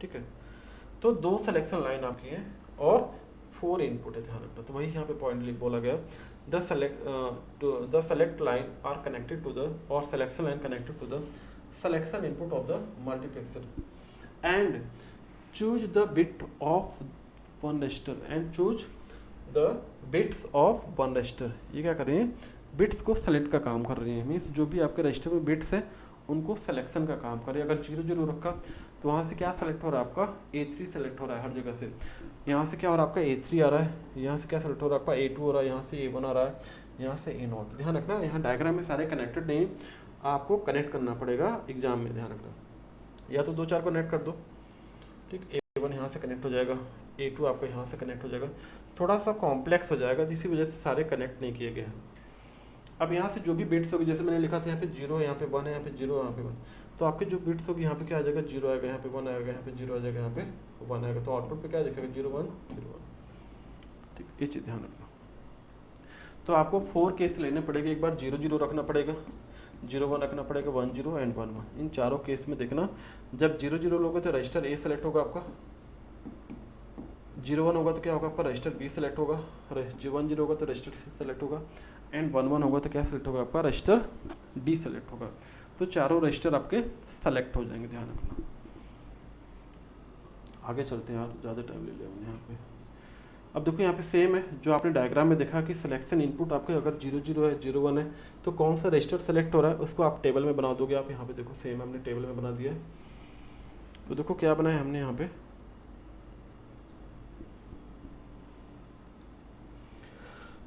ठीक है, तो दो सिलेक्शन लाइन आपकी है और 4 इनपुट है, ध्यान रखना। तो वही यहाँ पे पॉइंट बोला गया, the select line are connected to the, और selection line connected to the selection input of the multiplexer and choose the bit of one register and choose the bits of one register. ये क्या कर रही हैं, बिट्स को सेलेक्ट का काम कर रही है। मीन्स जो भी आपके रजिस्टर में बिट्स है उनको सिलेक्शन का काम कर रही है। अगर 0 रखा तो वहाँ से क्या सेलेक्ट हो रहा है आपका, A3 सेलेक्ट हो रहा है हर जगह से। यहाँ से क्या हो रहा है आपका A3 आ रहा है, यहाँ से क्या सेलेक्ट हो रहा है आपका A2 हो रहा है, यहाँ से A1 आ रहा है, यहाँ से A0। ध्यान रखना, यहाँ डायग्राम में सारे कनेक्टेड नहीं, आपको कनेक्ट करना पड़ेगा एग्जाम में, ध्यान रखना। या तो 2-4 को कनेक्ट कर दो, ठीक, A1 यहाँ से कनेक्ट हो जाएगा, A2 आपका यहाँ से कनेक्ट हो जाएगा, थोड़ा सा कॉम्प्लेक्स हो जाएगा जिसकी वजह से सारे कनेक्ट नहीं किए गए हैं। अब यहाँ से जो भी बिट्स होगी, जैसे मैंने लिखा था यहाँ पे 0 है, यहाँ पे 1 है, यहाँ पे 0, यहाँ पे 1, तो आपके जो बिट्स होगी यहाँ पे क्या आ जाएगा, 0 आएगा, यहाँ पे 1 आएगा, यहाँ पे 0 आ जाएगा, यहाँ पे 1 आएगा, तो आउटपुट पे क्या दिखेगा 0 1 0 1। ठीक, ये चीज़ ध्यान रखना। तो आपको 4 केस लेने पड़ेगा, एक बार 0 रखना पड़ेगा, 0 1 रखना पड़ेगा, 1 0 एंड 1 1। इन चारों केस में देखना, जब 0 लोगे तो रजिस्टर A सेलेक्ट होगा आपका, 0 1 होगा तो क्या होगा आपका रजिस्टर B सेलेक्ट होगा, 1 0 होगा तो रजिस्टर C सेलेक्ट होगा, एंड 1 1 होगा तो क्या सेलेक्ट होगा आपका रजिस्टर D सेलेक्ट होगा। तो चारों रजिस्टर आपके सेलेक्ट हो जाएंगे, ध्यान रखना। आगे चलते हैं यार, ज़्यादा टाइम ले लिया मैंने यहाँ पे। अब देखो यहाँ पे सेम है जो आपने डायग्राम में देखा कि सिलेक्शन इनपुट आपके अगर 0 0 है, 0 1 है, तो कौन सा रजिस्टर सेलेक्ट हो रहा है उसको आप टेबल में बना दोगे। आप यहाँ पे देखो सेम हमने टेबल में बना दिया है। तो देखो क्या बनाया है हमने यहाँ पे,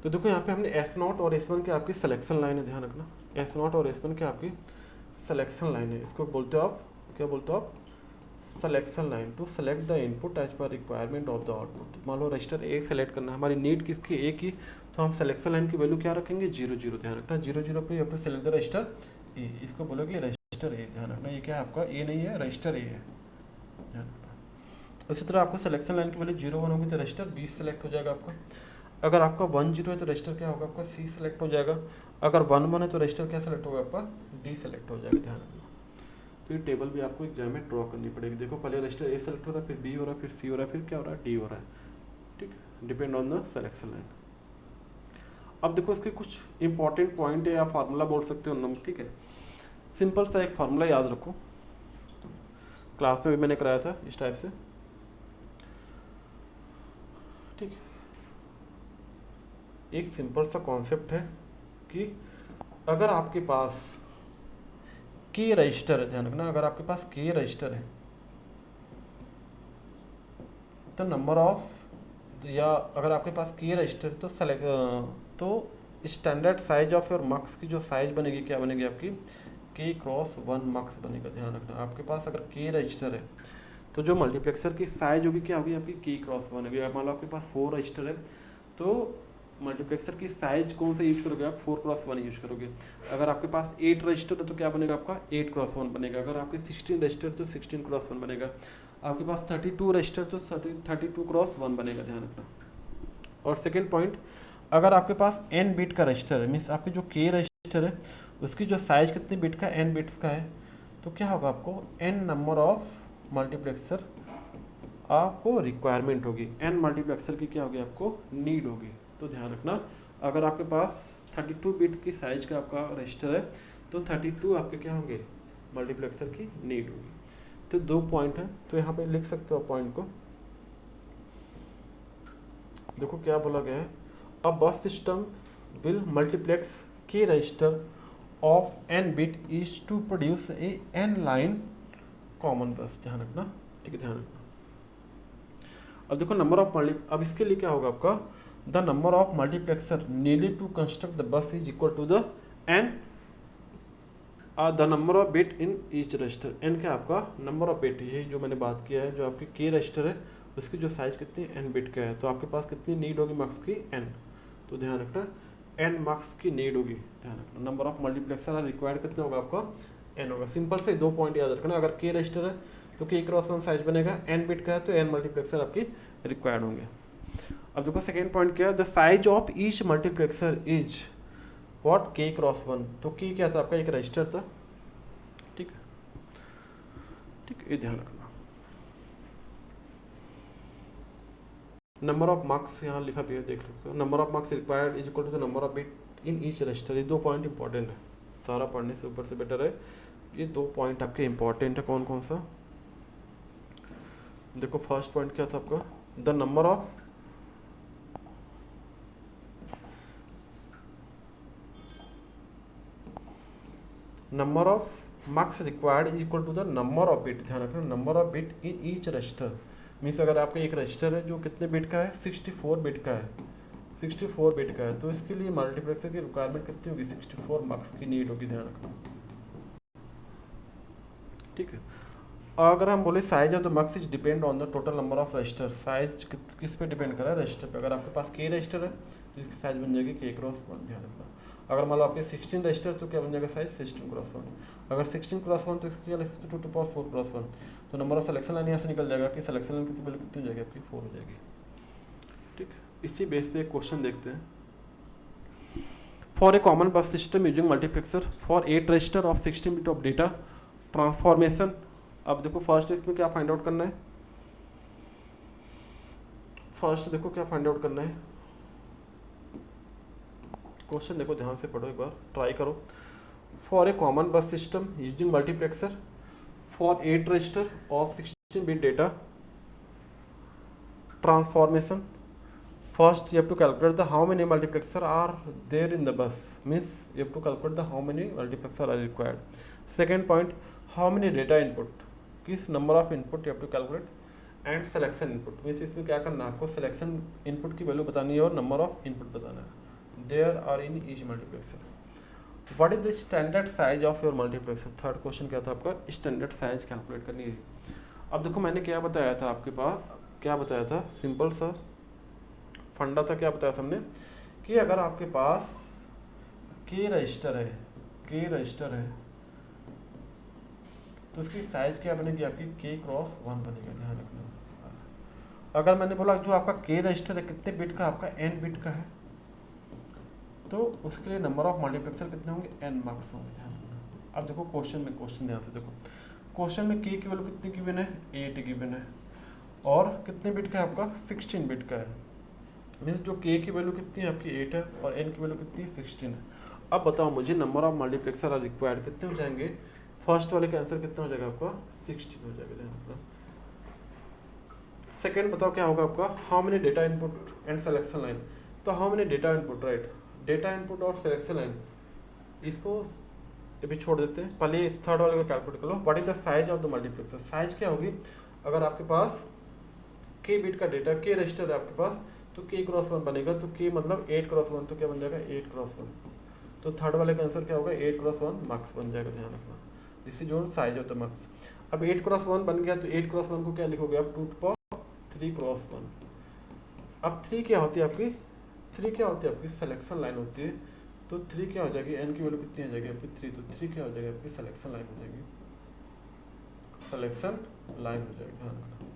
तो देखो यहाँ पे हमने S0 और S1 के आपकी सिलेक्शन लाइन है, ध्यान रखना। S0 और S1 के आपकी सिलेक्शन लाइन है, इसको बोलते हो आप, क्या बोलते हो आप, selection line to select the input as per requirement of the output. मान लो रजिस्टर A सेलेक्ट करना है, हमारी नीड किसकी A की, तो हम सिलेक्शन लाइन की वैल्यू क्या रखेंगे 0 0, ध्यान रखना। 0 0 पे अपने सेलेक्ट द रजिस्टर A, इसको बोलोगे रजिस्टर A, ध्यान रखना। ये क्या है आपका A नहीं है, रजिस्टर A है, ध्यान रखना। इसी तरह आपको सिलेक्शन लाइन की वैल्यू 0 1 होगी तो रजिस्टर B सेलेक्ट हो जाएगा आपका। अगर आपका 1 0 है तो रजिस्टर क्या होगा आपका C सेलेक्ट हो जाएगा। अगर 1 1 है तो रजिस्टर क्या सेलेक्ट होगा आपका D सेलेक्ट हो जाएगा, ध्यान रखना। तो ये टेबल भी आपको एग्जाम में ड्रॉ करनी पड़ेगी। देखो पहले रजिस्टर A सेलेक्ट हो रहा है, फिर B हो रहा है, फिर C हो रहा है, फिर क्या हो रहा है D हो रहा है, ठीक, depend on the selection line. अब देखो इसके कुछ इंपॉर्टेंट पॉइंट है या फार्मूला बोल सकते हो नंबर, ठीक है। सिंपल सा एक फार्मूला याद रखो, क्लास में भी मैंने कराया था इस टाइप से, ठीक। एक सिंपल सा कॉन्सेप्ट है कि अगर आपके पास की रजिस्टर है, ध्यान रखना, अगर आपके पास की रजिस्टर है तो नंबर ऑफ, या अगर आपके पास की रजिस्टर तो तो standard size of your marks की जो साइज बनेगी क्या बनेगी आपकी K×1 मार्क्स बनेगा, ध्यान रखना। आपके पास अगर K रजिस्टर है तो जो मल्टीप्लेक्सर की साइज होगी क्या होगी आपकी K×1 होगी। मान लो आपके पास 4 रजिस्टर है तो मल्टीप्लेक्सर की साइज कौन सा यूज करोगे आप 4×1 यूज करोगे। अगर आपके पास 8 रजिस्टर है तो क्या बनेगा आपका 8×1 बनेगा। अगर आपके 16 रजिस्टर तो 16×1 बनेगा। आपके पास 32 रजिस्टर तो 32×1 बनेगा, ध्यान रखना। और सेकेंड पॉइंट, अगर आपके पास n बिट का रजिस्टर है, मीन्स आपकी जो K रजिस्टर है उसकी जो साइज कितनी बिट का n बिट्स का है, तो क्या होगा आपको n नंबर ऑफ मल्टीप्लेक्सर आपको रिक्वायरमेंट होगी, n मल्टीप्लेक्सर की क्या होगी आपको नीड होगी। तो ध्यान रखना, अगर आपके पास 32 बिट की साइज का आपका रजिस्टर है तो 32 आपके क्या होंगे मल्टीप्लेक्सर की नीड होगी। तो 2 पॉइंट है, तो यहाँ पे लिख सकते हो पॉइंट को देखो क्या बोला गया है, a bus system will multiplex k register of n bit is to produce a n line common bus. ध्यान रखना, ठीक है, ध्यान रखना। अब देखो नंबर ऑफ अब इसके लिए क्या होगा आपका, the number of multiplexer needed to construct the bus is equal to the n the number of bit in each register. N क्या आपका नंबर ऑफ बिट, ये जो मैंने बात किया है, जो आपकी के रजिस्टर है उसकी जो साइज कितनी एन बिट का है, तो आपके पास कितनी नीड होगी मार्क्स की एन। तो ध्यान रखना एन मार्क्स की नीड होगी। ध्यान रखना number of multiplexer are required कितना होगा आपका एन होगा। सिंपल से 2 पॉइंट याद रखना, अगर के रजिस्टर है तो के क्रॉस 1 साइज बनेगा, एन बिट का है तो एन मल्टीप्लेक्सर आपकी रिक्वायर्ड होंगे। अब देखो सेकेंड पॉइंट क्या है, the size of each multiplexer is what के क्रॉस 1। तो के क्या था आपका एक रजिस्टर था, ठीक है, ठीक है, ये ध्यान रखना। नंबर ऑफ मार्क्स यहाँ लिखा भी है, देख सकते हो, number of marks required is equal to the number of bit in each register. ये 2 पॉइंट इंपॉर्टेंट है, सारा पढ़ने से ऊपर से बेटर है, ये 2 पॉइंट आपके इंपॉर्टेंट है। कौन कौन सा, देखो फर्स्ट पॉइंट क्या था आपका, the number of marks required is equal to the number of bit. ध्यान रखना number of bit in each register means अगर आपका एक रजिस्टर है जो कितने बिट का है 64 बिट का है, 64 बिट का है, तो इसके लिए मल्टीप्लेक्सर की रिक्वायरमेंट कितनी होगी 64 मार्क्स की नीड होगी। ध्यान रखना, ठीक है। और अगर हम बोले size of the marks is depend on the total number of register, size किस पे डिपेंड कर रहा है रजिस्टर पे। अगर आपके पास के रजिस्टर है तो इसकी साइज बन जाएगी के क्रॉस 1। ध्यान रखना अगर मान लो आपके 16 रजिस्टर तो क्या बन जाएगा साइज 16 क्रॉस 1। अगर 16 क्रॉस 1 तो इसकी क्या लिख सकते 2 टू पावर 4 क्रॉस 1। तो नंबर ऑफ सिलेक्शन लाइन यहाँ से निकल जाएगा कि सिलेक्शन लाइन कितनी वैल्यू कितनी हो जाएगी आपकी 4 हो जाएगी, ठीक। इसी बेस पे एक क्वेश्चन देखते हैं। फॉर ए कॉमन बस system using multiplexer for 8 register of 16 bit of data transformation. अब देखो फर्स्ट इसमें क्या फाइंड आउट करना है, फर्स्ट देखो क्या फाइंड आउट करना है, क्वेश्चन देखो ध्यान से पढ़ो एक बार, ट्राई करो। फॉर ए कॉमन बस system using multiplexer for 8 register of 16 bit data transformation, first you have to calculate the how many multiplexer are there in the bus, means you have to calculate the how many multiplexer are required. Second point, how many data input, किस number of input you have to calculate, and selection input means इसमें क्या करना है आपको selection input की वैल्यू बतानी है और number of input बताना है। there are in each multiplexer. what is the standard size of your multiplexer, third question क्या था आपका standard size कैलकुलेट करनी है। अब देखो मैंने क्या बताया था आपके पास, क्या बताया था, सिंपल सा फंडा था, क्या बताया था हमने कि अगर आपके पास के रजिस्टर है, के रजिस्टर है तो उसकी साइज क्या बनेगी आपकी के क्रॉस 1 बनेगा। ध्यान रखना अगर मैंने बोला जो आपका के रजिस्टर है कितने बिट का आपका एन बिट का है, तो उसके लिए नंबर ऑफ मल्टीप्लेक्सर कितने होंगे एन मार्क्स होंगे। ध्यान रखना। अब देखो क्वेश्चन में, क्वेश्चन ध्यान से देखो, क्वेश्चन में के की वैल्यू कितनी गिवन है 8 गिवन है और कितने बिट का है आपका 16 बिट का है, मीन्स जो के की वैल्यू कितनी है आपकी 8 है और एन की वैल्यू कितनी है 16 है। अब बताओ मुझे number of multiplexer are required कितने हो जाएंगे, फर्स्ट वाले का आंसर कितना हो जाएगा आपका 16 हो जाएगा। सेकेंड बताओ क्या होगा आपका, how many data input and selection line, तो how many data input, right, data input और सिलेक्शन लाइन इसको अभी छोड़ देते हैं, पहले थर्ड वाले का कैलकुलेट कर लो। What is the size of the multiplexer, size क्या होगी अगर आपके पास के बिट का डेटा के रजिस्टर है आपके पास तो के क्रॉस 1 बनेगा, तो के मतलब 8 क्रॉस 1 तो क्या बन जाएगा 8 क्रॉस 1, तो थर्ड वाले का आंसर क्या होगा 8 क्रॉस 1 मार्क्स बन जाएगा। ध्यान रखना this is your size of the marks. अब 8 क्रॉस 1 बन गया तो 8 क्रॉस 1 को क्या लिखोगे आप 2 टू 3 क्रॉस 1। अब 3 क्या होती है आपकी, 3 क्या होती है आपकी सिलेक्शन लाइन होती है, तो 3 क्या हो जाएगी एन की वैल्यू कितनी हो जाएगी आपकी 3, तो 3 क्या हो जाएगी आपकी सिलेक्शन लाइन हो जाएगी, सिलेक्शन लाइन हो जाएगी। ध्यान रखना।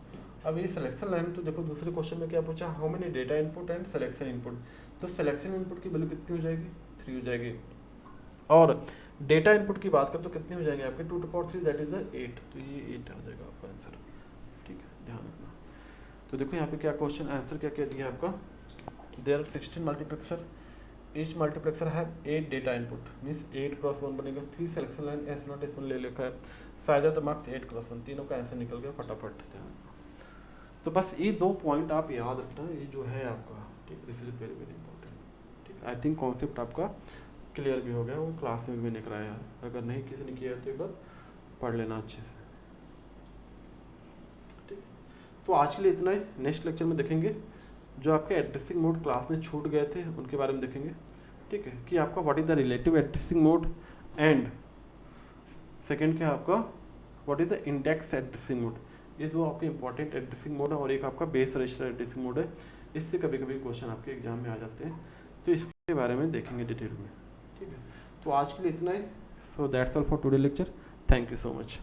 अब ये सिलेक्शन लाइन तो देखो दूसरे क्वेश्चन में क्या पूछा, how many data input and selection input, तो सिलेक्शन इनपुट की वैल्यू कितनी हो जाएगी 3 हो जाएगी और डेटा इनपुट की बात करें तो कितने हो जाएंगे आपके 2 to power 3 that is the 8, तो ये 8 आ जाएगा आपका आंसर, ठीक है ध्यान रखना। तो देखो यहाँ पे क्या क्वेश्चन आंसर क्या क्या दिया आपका, there are 16 multiplexer, each multiplexer have 8 data input means 8 cross 1 बनेगा, 3 selection line s not s 1 ले लिखा है, size of the marks 8 cross 1, तीनों का आंसर निकल गया फटाफट। तो बस ये 2 पॉइंट आप याद रखना, ये जो है आपका, ठीक, this is very very important. ठीक, आई थिंक कॉन्सेप्ट आपका क्लियर भी हो गया, वो क्लास में भी नहीं कराया, अगर नहीं किसी ने किया है तो एक बार पढ़ लेना अच्छे से। ठीक, तो आज के लिए इतना ही। नेक्स्ट लेक्चर में देखेंगे जो आपके एड्रेसिंग मोड क्लास में छूट गए थे उनके बारे में देखेंगे। ठीक है, कि आपका what is the relative addressing mode, and second क्या आपका what is the index addressing mode. ये दो आपके इंपॉर्टेंट एड्रेसिंग मोड है, और एक आपका बेस रजिस्टर एड्रेसिंग मोड है। इससे कभी कभी क्वेश्चन आपके एग्जाम में आ जाते हैं, तो इसके बारे में देखेंगे डिटेल में। ठीक है, तो आज के लिए इतना ही। So that's all for today lecture. Thank you so much.